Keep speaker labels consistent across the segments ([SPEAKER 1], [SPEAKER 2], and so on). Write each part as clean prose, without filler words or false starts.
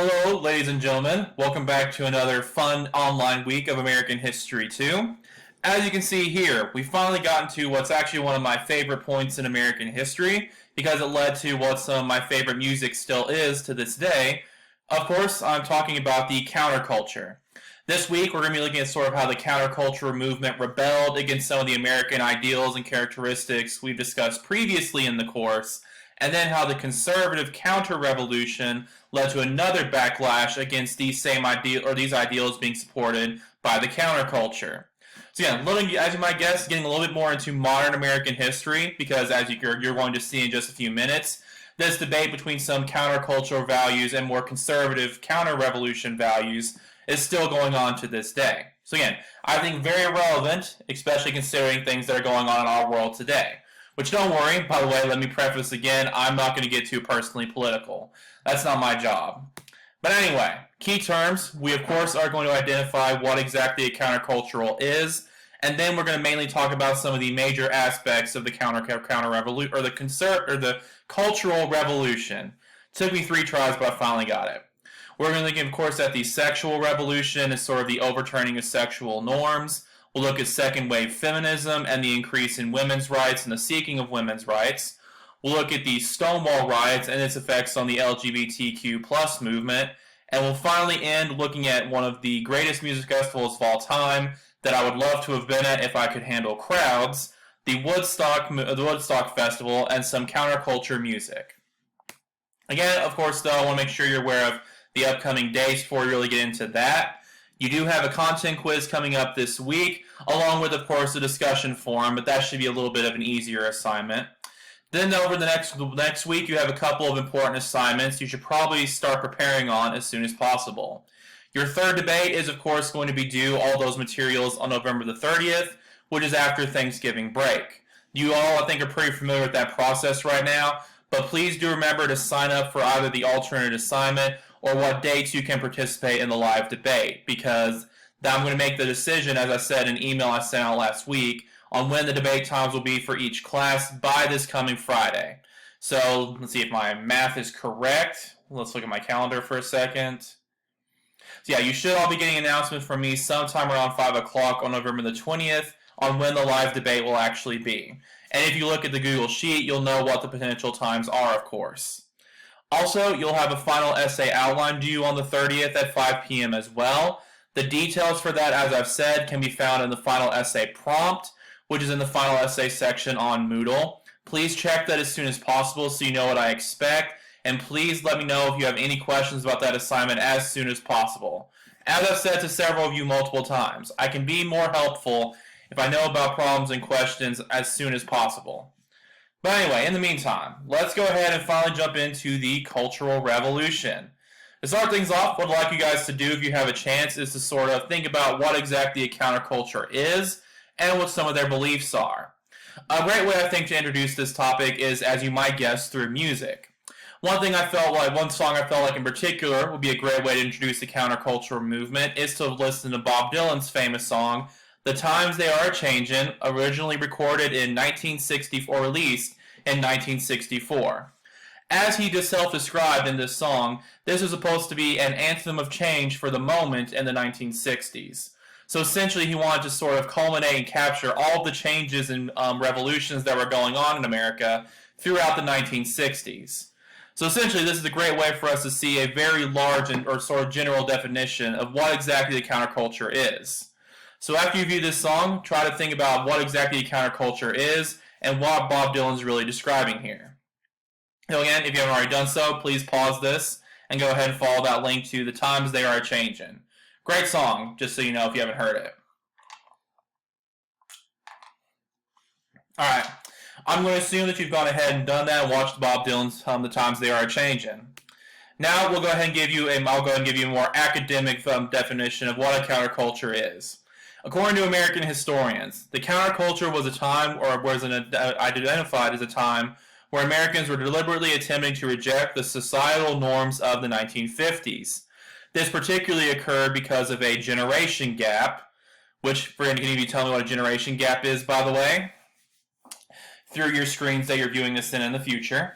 [SPEAKER 1] Hello, ladies and gentlemen. Welcome back to another fun online week of American History 2. As you can see here, we finally gotten to what's actually one of my favorite points in American history because it led to what some of my favorite music still is to this day. Of course, I'm talking about the counterculture. This week, we're going to be looking at sort of how the counterculture movement rebelled against some of the American ideals and characteristics we've discussed previously in the course, and then how the conservative counter-revolution led to another backlash against these same these ideals being supported by the counterculture. So yeah, as you might guess, getting a little bit more into modern American history because as you're going to see in just a few minutes, this debate between some countercultural values and more conservative counter-revolution values is still going on to this day. So again, I think very relevant, especially considering things that are going on in our world today. Which, don't worry, by the way, let me preface again, I'm not going to get too personally political. That's not my job. But anyway, key terms, we of course are going to identify what exactly a countercultural is, and then we're going to mainly talk about some of the major aspects of the counter revolution or the cultural revolution. It took me 3 tries, but I finally got it. We're going to look, of course, at the sexual revolution as sort of the overturning of sexual norms. We'll look at second wave feminism and the increase in women's rights and the seeking of women's rights. We'll look at the Stonewall riots and its effects on the LGBTQ plus movement. And we'll finally end looking at one of the greatest music festivals of all time that I would love to have been at if I could handle crowds, the Woodstock Festival, and some counterculture music. Again, of course, though, I want to make sure you're aware of the upcoming dates before we really get into that. You do have a content quiz coming up this week, along with, of course, a discussion forum, but that should be a little bit of an easier assignment. Then over the next week, you have a couple of important assignments you should probably start preparing on as soon as possible. Your third debate is, of course, going to be due all those materials on November the 30th, which is after Thanksgiving break. You all, I think, are pretty familiar with that process right now, but please do remember to sign up for either the alternate assignment or what dates you can participate in the live debate, because I'm going to make the decision, as I said in an email I sent out last week, on when the debate times will be for each class by this coming Friday. So let's see if my math is correct. Let's look at my calendar for a second. So yeah, you should all be getting announcements from me sometime around 5 o'clock on November the 20th on when the live debate will actually be. And if you look at the Google Sheet, you'll know what the potential times are, of course. Also, you'll have a final essay outline due on the 30th at 5 p.m. as well. The details for that, as I've said, can be found in the final essay prompt, which is in the final essay section on Moodle. Please check that as soon as possible so you know what I expect, and please let me know if you have any questions about that assignment as soon as possible. As I've said to several of you multiple times, I can be more helpful if I know about problems and questions as soon as possible. But anyway, in the meantime, let's go ahead and finally jump into the Cultural Revolution. To start things off, what I'd like you guys to do if you have a chance is to sort of think about what exactly a counterculture is and what some of their beliefs are. A great way, I think, to introduce this topic is, as you might guess, through music. One song I felt like in particular would be a great way to introduce the counterculture movement is to listen to Bob Dylan's famous song, The Times They Are A-Changin', originally recorded in 1964, released in 1964. As he just self-described in this song, this is supposed to be an anthem of change for the moment in the 1960s. So essentially he wanted to sort of culminate and capture all of the changes and revolutions that were going on in America throughout the 1960s. So essentially this is a great way for us to see a very large or sort of general definition of what exactly the counterculture is. So after you view this song, try to think about what exactly a counterculture is and what Bob Dylan's really describing here. So again, if you haven't already done so, please pause this and go ahead and follow that link to The Times They Are A-Changin'. Great song, just so you know if you haven't heard it. Alright, I'm going to assume that you've gone ahead and done that and watched Bob Dylan's The Times They Are A-Changin'. Now I'll go ahead and give you a more academic definition of what a counterculture is. According to American historians, the counterculture was a time, or was identified as a time, where Americans were deliberately attempting to reject the societal norms of the 1950s. This particularly occurred because of a generation gap, which, for any of you tell me what a generation gap is, by the way, through your screens that you're viewing this in the future.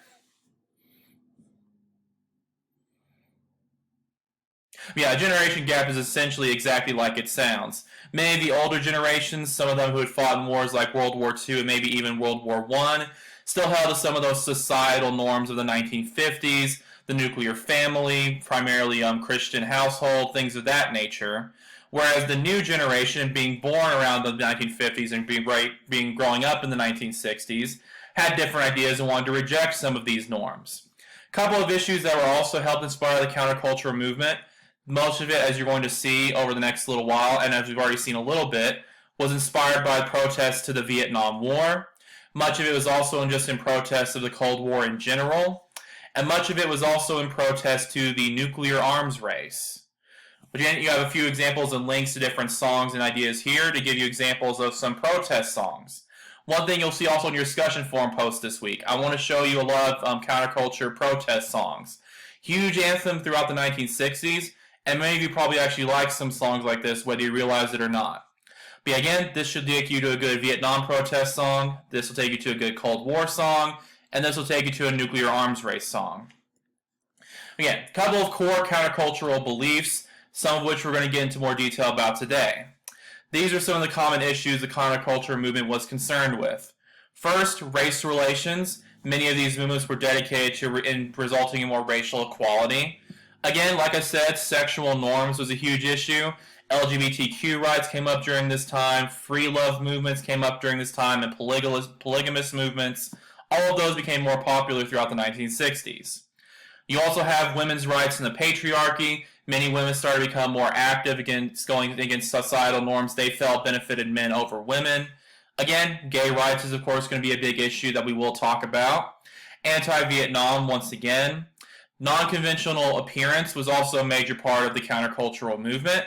[SPEAKER 1] Yeah, a generation gap is essentially exactly like it sounds. Many of the older generations, some of them who had fought in wars like World War II and maybe even World War I, still held to some of those societal norms of the 1950s, the nuclear family, primarily Christian household, things of that nature. Whereas the new generation, being born around the 1950s and being growing up in the 1960s, had different ideas and wanted to reject some of these norms. A couple of issues that were also helped inspire the counterculture movement, most of it, as you're going to see over the next little while, and as we've already seen a little bit, was inspired by protests to the Vietnam War. Much of it was also just in protest of the Cold War in general, and much of it was also in protest to the nuclear arms race. Again, you have a few examples and links to different songs and ideas here to give you examples of some protest songs. One thing you'll see also in your discussion forum post this week, I want to show you a lot of counterculture protest songs. Huge anthem throughout the 1960s, and many of you probably actually like some songs like this, whether you realize it or not. But yeah, again, this should take you to a good Vietnam protest song, this will take you to a good Cold War song, and this will take you to a nuclear arms race song. Again, a couple of core countercultural beliefs, some of which we're going to get into more detail about today. These are some of the common issues the counterculture movement was concerned with. First, race relations. Many of these movements were dedicated to resulting in more racial equality. Again, like I said, sexual norms was a huge issue. LGBTQ rights came up during this time, free love movements came up during this time, and polygamous movements. All of those became more popular throughout the 1960s. You also have women's rights in the patriarchy. Many women started to become more active going against societal norms they felt benefited men over women. Again, gay rights is of course going to be a big issue that we will talk about. Anti-Vietnam once again. Non-conventional appearance was also a major part of the countercultural movement.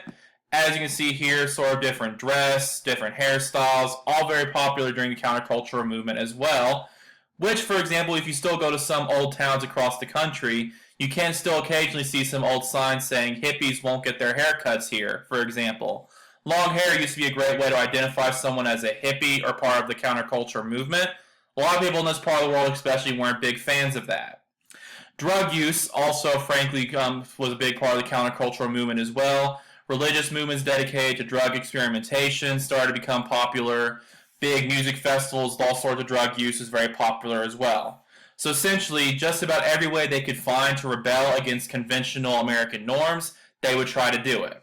[SPEAKER 1] As you can see here, sort of different dress, different hairstyles, all very popular during the countercultural movement as well. Which, for example, if you still go to some old towns across the country, you can still occasionally see some old signs saying hippies won't get their haircuts here, for example. Long hair used to be a great way to identify someone as a hippie or part of the counterculture movement. A lot of people in this part of the world especially weren't big fans of that. Drug use also, frankly, was a big part of the countercultural movement as well. Religious movements dedicated to drug experimentation started to become popular. Big music festivals, all sorts of drug use is very popular as well. So essentially, just about every way they could find to rebel against conventional American norms, they would try to do it.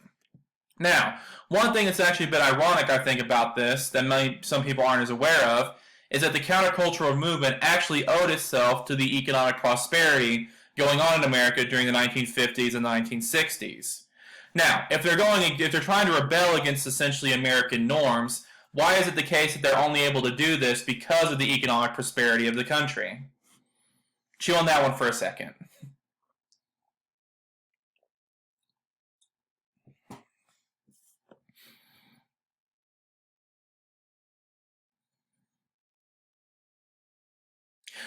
[SPEAKER 1] Now, one thing that's actually a bit ironic, I think, about this, that some people aren't as aware of, is that the countercultural movement actually owed itself to the economic prosperity going on in America during the 1950s and 1960s. Now, if they're trying to rebel against essentially American norms, why is it the case that they're only able to do this because of the economic prosperity of the country? Chew on that one for a second.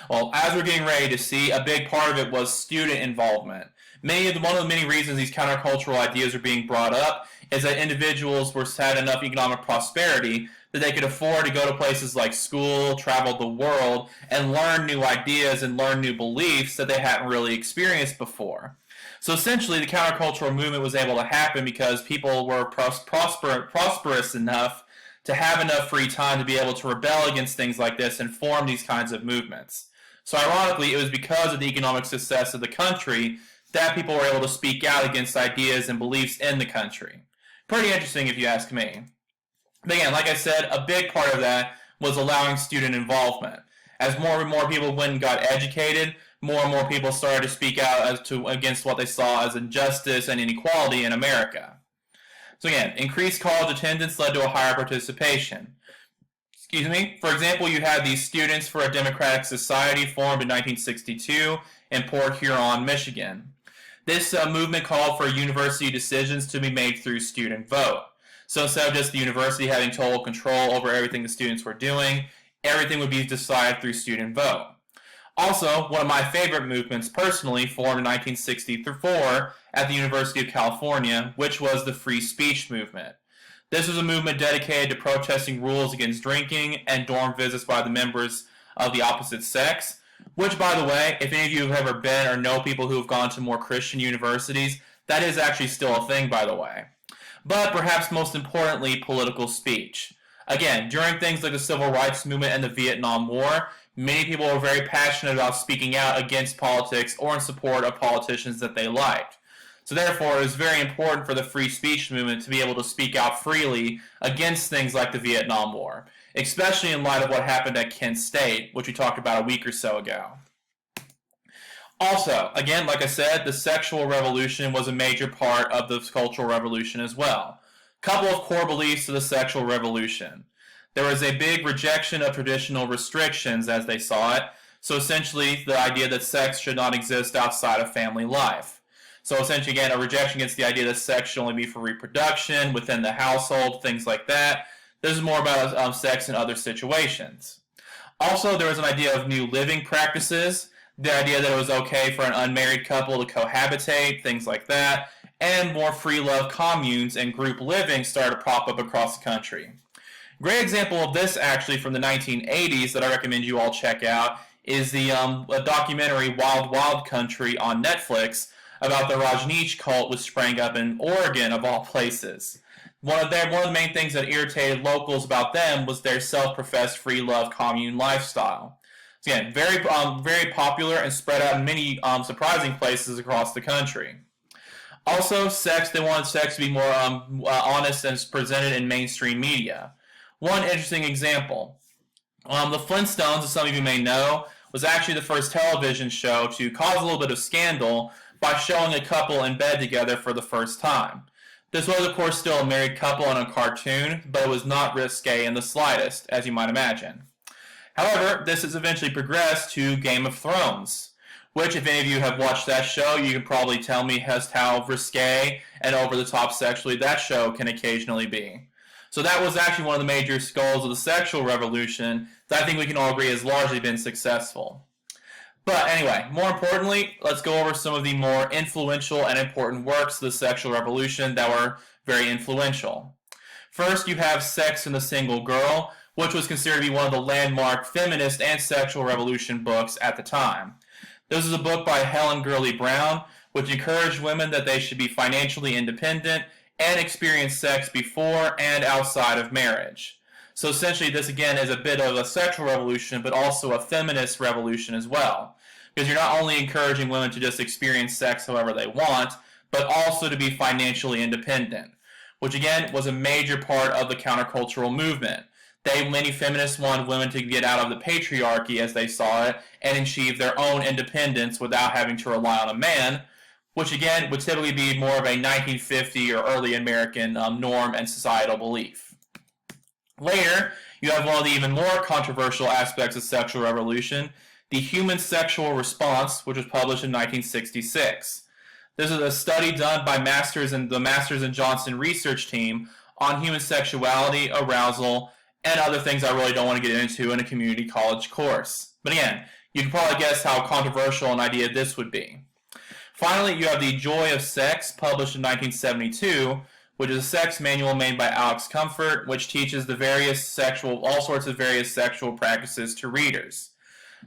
[SPEAKER 1] Well, as we're getting ready to see, a big part of it was student involvement. One of the many reasons these countercultural ideas are being brought up is that individuals had enough economic prosperity that they could afford to go to places like school, travel the world, and learn new ideas and learn new beliefs that they hadn't really experienced before. So essentially, the countercultural movement was able to happen because people were prosperous enough to have enough free time to be able to rebel against things like this and form these kinds of movements. So ironically, it was because of the economic success of the country that people were able to speak out against ideas and beliefs in the country. Pretty interesting if you ask me. But again, like I said, a big part of that was allowing student involvement. As more and more people went and got educated, more and more people started to speak out against what they saw as injustice and inequality in America. So again, increased college attendance led to a higher participation. For example, you had these Students for a Democratic Society formed in 1962 in Port Huron, Michigan. This movement called for university decisions to be made through student vote. So instead of just the university having total control over everything the students were doing, everything would be decided through student vote. Also, one of my favorite movements personally formed in 1964 at the University of California, which was the free speech movement. This was a movement dedicated to protesting rules against drinking and dorm visits by the members of the opposite sex, which, by the way, if any of you have ever been or know people who have gone to more Christian universities, That is actually still a thing, by the way. But perhaps most importantly, political speech. Again, during things like the Civil Rights Movement and the Vietnam War, many people were very passionate about speaking out against politics or in support of politicians that they liked. So therefore, it was very important for the free speech movement to be able to speak out freely against things like the Vietnam War, especially in light of what happened at Kent State, which we talked about a week or so ago. Also, again, like I said, the sexual revolution was a major part of the Cultural Revolution as well. Couple of core beliefs of the sexual revolution. There was a big rejection of traditional restrictions as they saw it, so essentially the idea that sex should not exist outside of family life. So essentially, again, a rejection against the idea that sex should only be for reproduction, within the household, things like that. This is more about sex in other situations. Also, there was an idea of new living practices, the idea that it was okay for an unmarried couple to cohabitate, things like that, and more free love communes and group living started to pop up across the country. Great example of this, actually, from the 1980s that I recommend you all check out is the documentary Wild Wild Country on Netflix about the Rajneesh cult which sprang up in Oregon, of all places. One of the main things that irritated locals about them was their self-professed free love commune lifestyle. So again, very popular and spread out in many surprising places across the country. Also, they wanted sex to be more honest and presented in mainstream media. One interesting example, the Flintstones, as some of you may know, was actually the first television show to cause a little bit of scandal by showing a couple in bed together for the first time. This was, of course, still a married couple in a cartoon, but it was not risque in the slightest, as you might imagine. However, this has eventually progressed to Game of Thrones, which, if any of you have watched that show, you can probably tell me just how risque and over-the-top sexually that show can occasionally be. So that was actually one of the major goals of the sexual revolution that I think we can all agree has largely been successful. But anyway, more importantly, let's go over some of the more influential and important works of the sexual revolution that were very influential. First, you have Sex and the Single Girl, which was considered to be one of the landmark feminist and sexual revolution books at the time. This is a book by Helen Gurley Brown, which encouraged women that they should be financially independent and experience sex before and outside of marriage. So essentially, this again is a bit of a sexual revolution, but also a feminist revolution as well. Because you're not only encouraging women to just experience sex however they want, but also to be financially independent, which again was a major part of the countercultural movement. Many feminists wanted women to get out of the patriarchy as they saw it and achieve their own independence without having to rely on a man, which again would typically be more of a 1950 or early American norm and societal belief. Later, you have one of the even more controversial aspects of sexual revolution, the Human Sexual Response, which was published in 1966. This is a study done by the Masters and Johnson research team on human sexuality, arousal, and other things I really don't want to get into in a community college course. But again, you can probably guess how controversial an idea this would be. Finally, you have The Joy of Sex, published in 1972, which is a sex manual made by Alex Comfort, which teaches all sorts of various sexual practices to readers.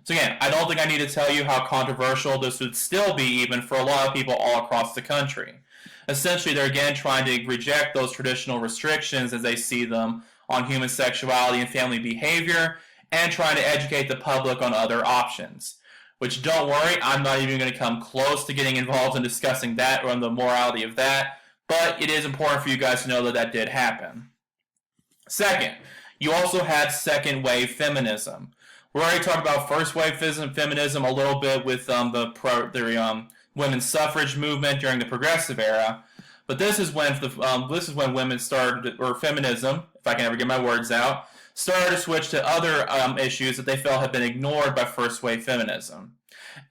[SPEAKER 1] So again, I don't think I need to tell you how controversial this would still be even for a lot of people all across the country. Essentially, they're again trying to reject those traditional restrictions as they see them on human sexuality and family behavior, and trying to educate the public on other options. Which, don't worry, I'm not even going to come close to getting involved in discussing that or the morality of that, but it is important for you guys to know that that did happen. Second, you also had second wave feminism. We already talked about first wave feminism a little bit with the women's suffrage movement during the progressive era, but this is when women started, or feminism, if I can ever get my words out, started to switch to other issues that they felt had been ignored by first wave feminism.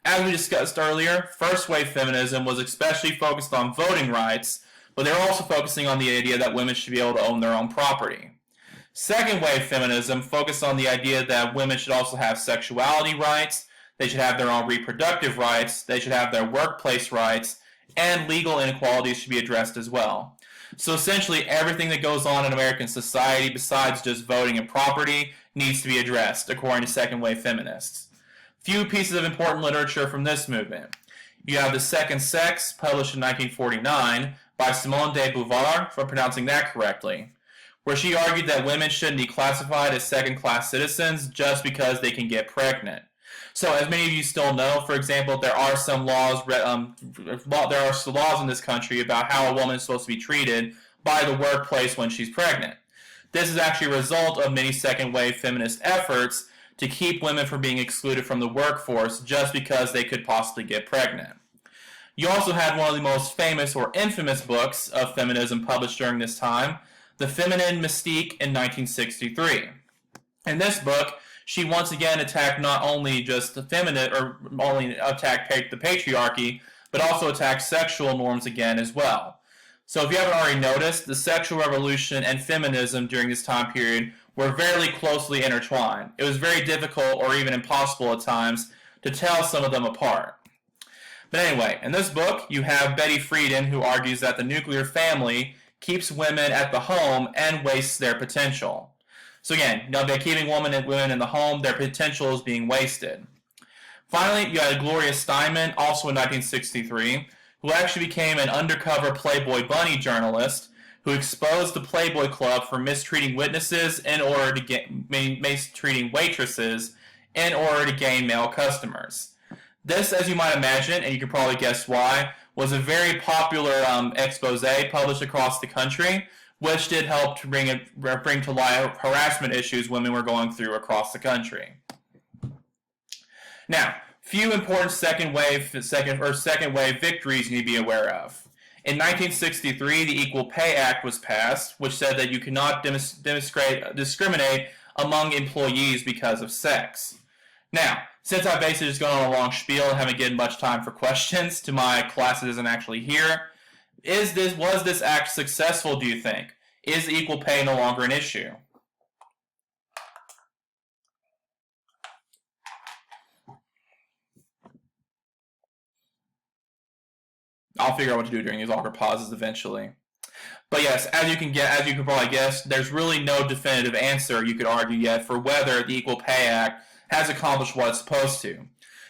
[SPEAKER 1] As we discussed earlier, first wave feminism was especially focused on voting rights, but they were also focusing on the idea that women should be able to own their own property. Second wave feminism focused on the idea that women should also have sexuality rights, they should have their own reproductive rights, they should have their workplace rights, and legal inequalities should be addressed as well. So essentially, everything that goes on in American society besides just voting and property needs to be addressed, according to second wave feminists. Few pieces of important literature from this movement. You have The Second Sex, published in 1949 by Simone de Beauvoir, if I'm pronouncing that correctly, where she argued that women shouldn't be classified as second-class citizens just because they can get pregnant. So, as many of you still know, for example, there are some laws. There are laws in this country about how a woman is supposed to be treated by the workplace when she's pregnant. This is actually a result of many second-wave feminist efforts to keep women from being excluded from the workforce just because they could possibly get pregnant. You also had one of the most famous or infamous books of feminism published during this time, The Feminine Mystique in 1963. In this book, she once again attacked not only just the feminine, or only attacked the patriarchy, but also attacked sexual norms again as well. So if you haven't already noticed, the sexual revolution and feminism during this time period were very closely intertwined. It was very difficult or even impossible at times to tell some of them apart. But anyway, in this book, you have Betty Friedan, who argues that the nuclear family keeps women at the home and wastes their potential. So again, by keeping women in the home, their potential is being wasted. Finally, you had Gloria Steinem, also in 1963, who actually became an undercover Playboy bunny journalist who exposed the Playboy Club for mistreating witnesses in order to mistreating waitresses in order to gain male customers. This, as you might imagine, and you can probably guess why, was a very popular expose published across the country, which did help to bring to light harassment issues women were going through across the country. Now, few important second wave victories you need to be aware of. In 1963, the Equal Pay Act was passed, which said that you cannot discriminate among employees because of sex. Now, since I've basically just gone on a long spiel and haven't given much time for questions to my class that isn't actually here, was this act successful, do you think? Is equal pay no longer an issue? I'll figure out what to do during these awkward pauses eventually. But yes, as you can probably guess, there's really no definitive answer you could argue yet for whether the Equal Pay Act has accomplished what it's supposed to.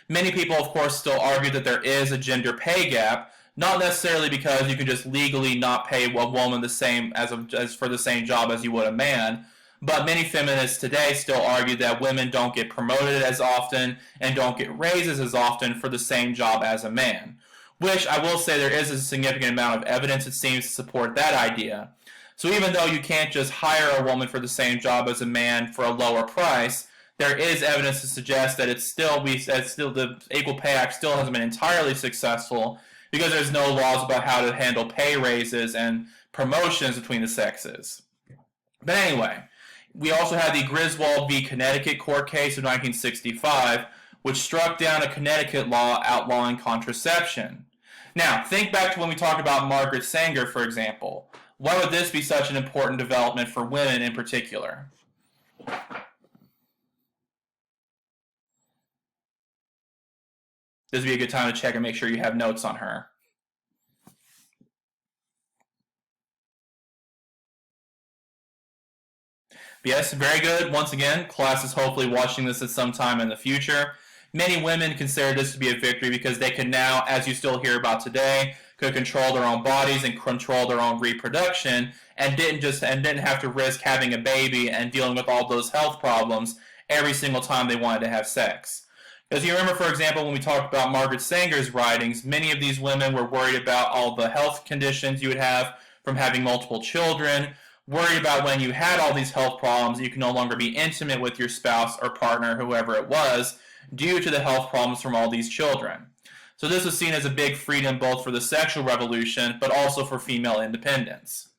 [SPEAKER 1] Many people, of course, still argue that there is a gender pay gap, not necessarily because you can just legally not pay a woman the same as for the same job as you would a man, but many feminists today still argue that women don't get promoted as often and don't get raises as often for the same job as a man. Which I will say there is a significant amount of evidence, it seems, to support that idea. So even though you can't just hire a woman for the same job as a man for a lower price, there is evidence to suggest that the Equal Pay Act still hasn't been entirely successful because there's no laws about how to handle pay raises and promotions between the sexes. But anyway, we also had the Griswold v. Connecticut court case of 1965, which struck down a Connecticut law outlawing contraception. Now, think back to when we talked about Margaret Sanger, for example. Why would this be such an important development for women in particular? This would be a good time to check and make sure you have notes on her. But yes, very good. Once again, class is hopefully watching this at some time in the future. Many women consider this to be a victory because they can now, as you still hear about today, could control their own bodies and control their own reproduction and didn't have to risk having a baby and dealing with all those health problems every single time they wanted to have sex. Because you remember, for example, when we talked about Margaret Sanger's writings, many of these women were worried about all the health conditions you would have from having multiple children, worried about when you had all these health problems, you can no longer be intimate with your spouse or partner, whoever it was, due to the health problems from all these children. So this was seen as a big freedom both for the sexual revolution, but also for female independence.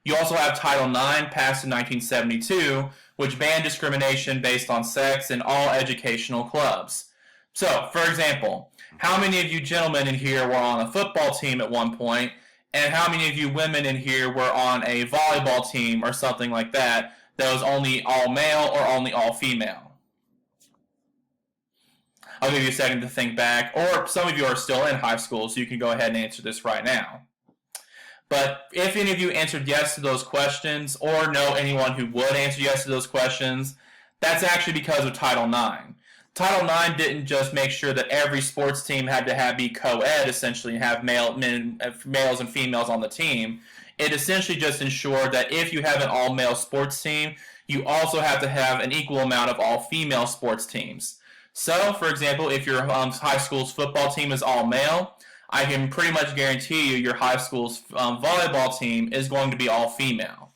[SPEAKER 1] You also have Title IX, passed in 1972, which banned discrimination based on sex in all educational clubs. So, for example, how many of you gentlemen in here were on a football team at one point, and how many of you women in here were on a volleyball team or something like that was only all male or only all female? I'll give you a second to think back, or some of you are still in high school, so you can go ahead and answer this right now. But if any of you answered yes to those questions, or know anyone who would answer yes to those questions, that's actually because of Title IX. Title IX didn't just make sure that every sports team had to be co-ed, essentially, and have males and females on the team. It essentially just ensured that if you have an all-male sports team, you also have to have an equal amount of all-female sports teams. So, for example, if your high school's football team is all-male, I can pretty much guarantee you your high school's volleyball team is going to be all-female.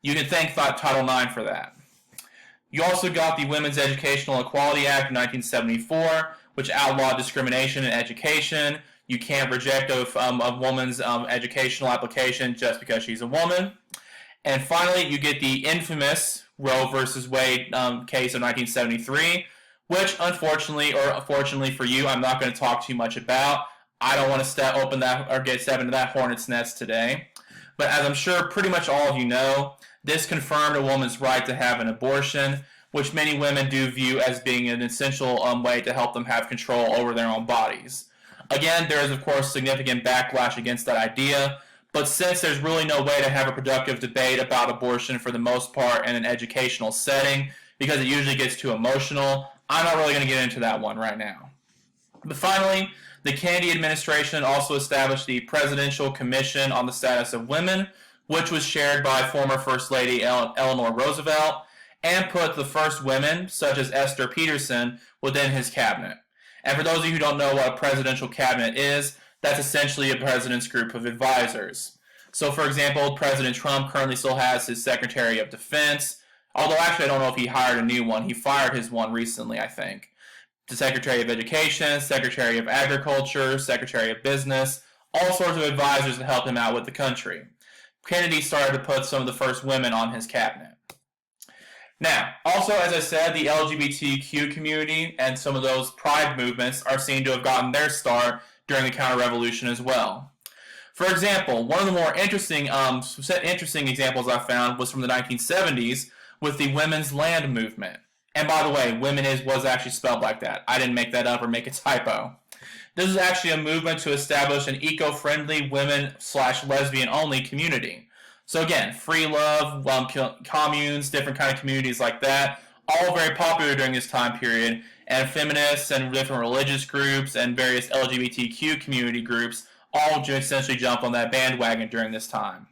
[SPEAKER 1] You can thank Title IX for that. You also got the Women's Educational Equality Act of 1974, which outlawed discrimination in education. You can't reject a woman's educational application just because she's a woman. And finally, you get the infamous Roe versus Wade case of 1973, which unfortunately, or fortunately for you, I'm not going to talk too much about. I don't want to step into that hornet's nest today. But as I'm sure pretty much all of you know, this confirmed a woman's right to have an abortion, which many women do view as being an essential way to help them have control over their own bodies. Again, there is, of course, significant backlash against that idea, but since there's really no way to have a productive debate about abortion for the most part in an educational setting, because it usually gets too emotional, I'm not really going to get into that one right now. But finally, the Kennedy administration also established the Presidential Commission on the Status of Women, which was chaired by former First Lady Eleanor Roosevelt, and put the first women, such as Esther Peterson, within his cabinet. And for those of you who don't know what a presidential cabinet is, that's essentially a president's group of advisors. So, for example, President Trump currently still has his Secretary of Defense, although actually I don't know if he hired a new one. He fired his one recently, I think. The Secretary of Education, Secretary of Agriculture, Secretary of Business, all sorts of advisors to help him out with the country. Kennedy started to put some of the first women on his cabinet. Now, also, as I said, the LGBTQ community and some of those pride movements are seen to have gotten their start during the counter-revolution as well. For example, one of the more interesting examples I found was from the 1970s with the women's land movement. And by the way, women was actually spelled like that. I didn't make that up or make a typo. This is actually a movement to establish an eco-friendly women/lesbian-only community. So again, free love, communes, different kind of communities like that, all very popular during this time period, and feminists and different religious groups and various LGBTQ community groups all essentially jump on that bandwagon during this time.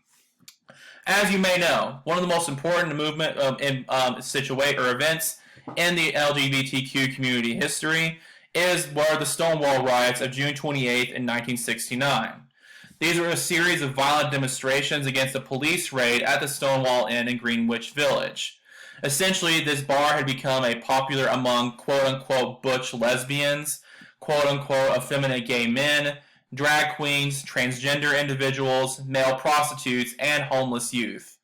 [SPEAKER 1] As you may know, one of the most important movement events in the LGBTQ community history were the Stonewall riots of June 28th in 1969. These were a series of violent demonstrations against a police raid at the Stonewall Inn in Greenwich Village. Essentially, this bar had become popular among quote-unquote butch lesbians, quote-unquote effeminate gay men, drag queens, transgender individuals, male prostitutes, and homeless youth.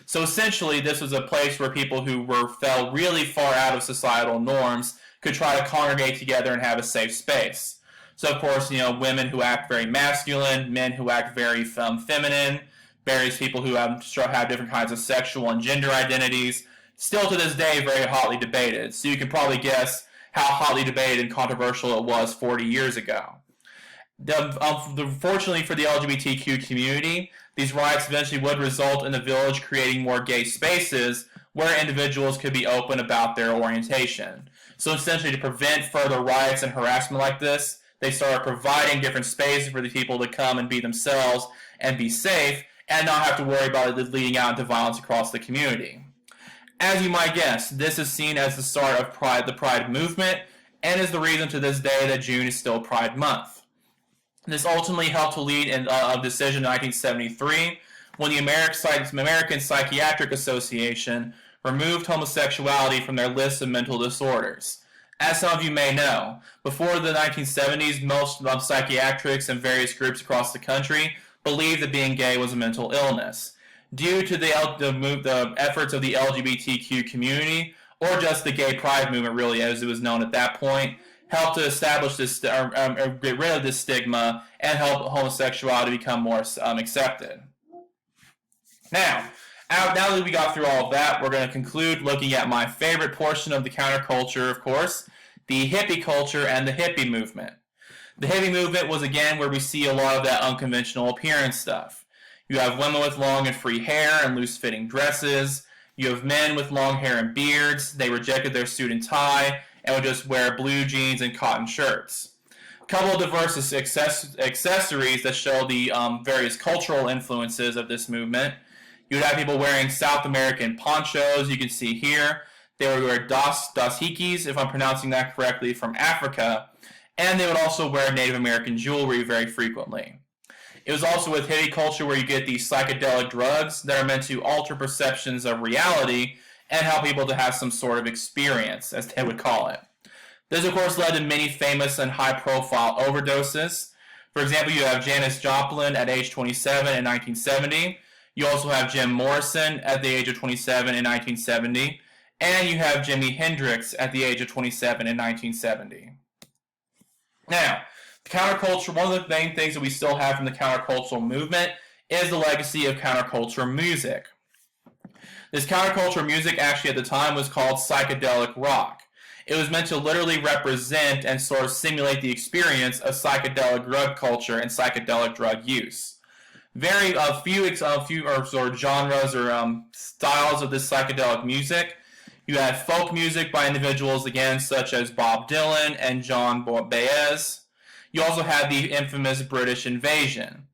[SPEAKER 1] So essentially, this was a place where people who fell really far out of societal norms could try to congregate together and have a safe space. So, of course, women who act very masculine, men who act very feminine, various people who have different kinds of sexual and gender identities, still to this day very hotly debated. So you can probably guess how hotly debated and controversial it was 40 years ago. Fortunately for the LGBTQ community, these riots eventually would result in the village creating more gay spaces where individuals could be open about their orientation. So essentially, to prevent further riots and harassment like this, they started providing different spaces for the people to come and be themselves and be safe and not have to worry about it leading out into violence across the community. As you might guess, this is seen as the start of the Pride movement and is the reason to this day that June is still Pride Month. This ultimately helped to lead in a decision in 1973 when the American Psychiatric Association removed homosexuality from their list of mental disorders. As some of you may know, before the 1970s, most psychiatrists and various groups across the country believed that being gay was a mental illness. Due to the efforts of the LGBTQ community, or just the gay pride movement really as it was known at that point, helped to establish this, get rid of this stigma and help homosexuality become more accepted. Now that we got through all of that, we're going to conclude looking at my favorite portion of the counterculture, of course, the hippie culture and the hippie movement. The hippie movement was, again, where we see a lot of that unconventional appearance stuff. You have women with long and free hair and loose-fitting dresses. You have men with long hair and beards. They rejected their suit and tie and would just wear blue jeans and cotton shirts. A couple of diverse accessories that show the various cultural influences of this movement. You would have people wearing South American ponchos, you can see here. They would wear dashikis, if I'm pronouncing that correctly, from Africa. And they would also wear Native American jewelry very frequently. It was also with hippie culture where you get these psychedelic drugs that are meant to alter perceptions of reality and help people to have some sort of experience, as they would call it. This, of course, led to many famous and high-profile overdoses. For example, you have Janis Joplin at age 27 in 1970. You also have Jim Morrison at the age of 27 in 1970. And you have Jimi Hendrix at the age of 27 in 1970. Now, the counterculture, one of the main things that we still have from the countercultural movement is the legacy of counterculture music. This counterculture music actually at the time was called psychedelic rock. It was meant to literally represent and sort of simulate the experience of psychedelic drug culture and psychedelic drug use. Very few sort of genres or styles of this psychedelic music. You had folk music by individuals, again, such as Bob Dylan and John Baez. You also had the infamous British invasion.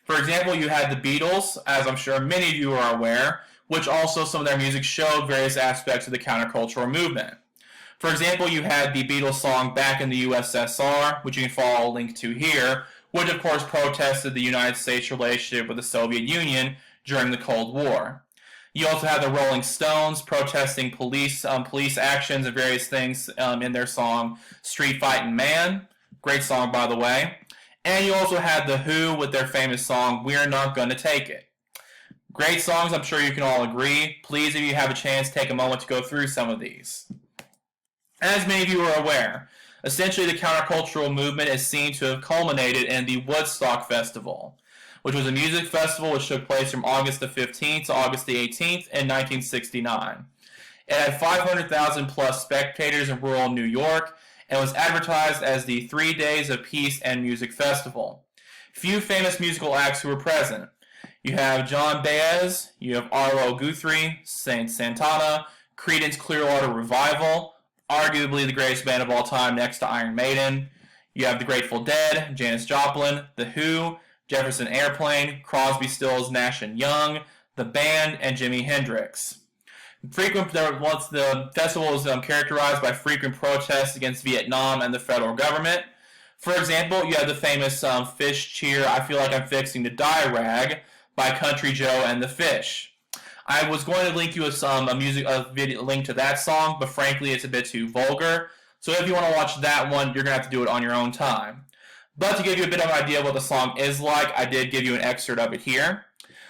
[SPEAKER 1] For example, you had the Beatles, as I'm sure many of you are aware, which also some of their music showed various aspects of the countercultural movement. For example, you had the Beatles song Back in the USSR, which you can follow a link to here, which of course protested the United States' relationship with the Soviet Union during the Cold War. You also have the Rolling Stones protesting police actions and various things in their song Street Fightin' Man. Great song, by the way. And you also had The Who with their famous song We're Not Gonna Take It. Great songs, I'm sure you can all agree. Please, if you have a chance, take a moment to go through some of these. As many of you are aware, essentially the countercultural movement is seen to have culminated in the Woodstock Festival, which was a music festival which took place from August the 15th to August the 18th in 1969. It had 500,000 plus spectators in rural New York and was advertised as the 3 Days of Peace and Music Festival. Few famous musical acts who were present. You have John Baez, you have Arlo Guthrie, Saint Santana, Creedence Clearwater Revival, arguably the greatest band of all time next to Iron Maiden. You have the Grateful Dead, Janis Joplin, The Who, Jefferson Airplane, Crosby, Stills, Nash & Young, The Band, and Jimi Hendrix. Once the festival was characterized by frequent protests against Vietnam and the federal government. For example, you have the famous Fish cheer, I Feel Like I'm Fixing to Die rag by Country Joe and the Fish. I was going to link you a video link to that song, but frankly it's a bit too vulgar. So if you want to watch that one, you're going to have to do it on your own time. But to give you a bit of an idea of what the song is like, I did give you an excerpt of it here.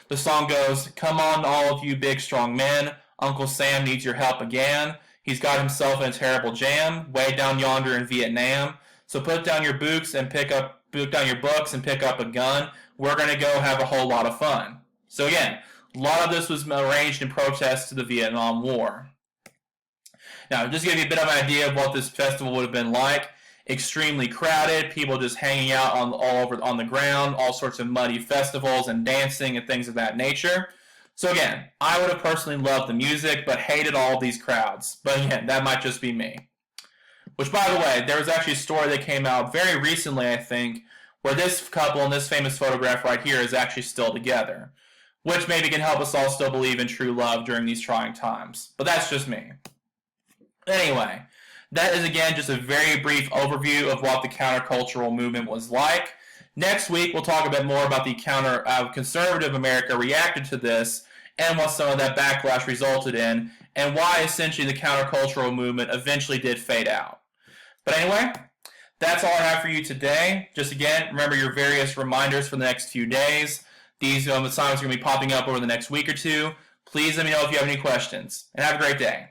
[SPEAKER 1] The song goes, "Come on, all of you big strong men, Uncle Sam needs your help again. He's got himself in a terrible jam, way down yonder in Vietnam. So put down your books and pick up a gun. We're going to go have a whole lot of fun." So again, a lot of this was arranged in protest to the Vietnam War. Now, just to give you a bit of an idea of what this festival would have been like, extremely crowded, people just hanging out all over on the ground, all sorts of muddy festivals and dancing and things of that nature. So again, I would have personally loved the music, but hated all of these crowds. But again, that might just be me. Which, by the way, there was actually a story that came out very recently, I think, where this couple in this famous photograph right here is actually still together, which maybe can help us all still believe in true love during these trying times. But that's just me. Anyway, that is again just a very brief overview of what the countercultural movement was like. Next week, we'll talk a bit more about the conservative America reacted to this and what some of that backlash resulted in, and why essentially the countercultural movement eventually did fade out. But anyway, that's all I have for you today. Just again, remember your various reminders for the next few days. These assignments are going to be popping up over the next week or two. Please let me know if you have any questions, and have a great day.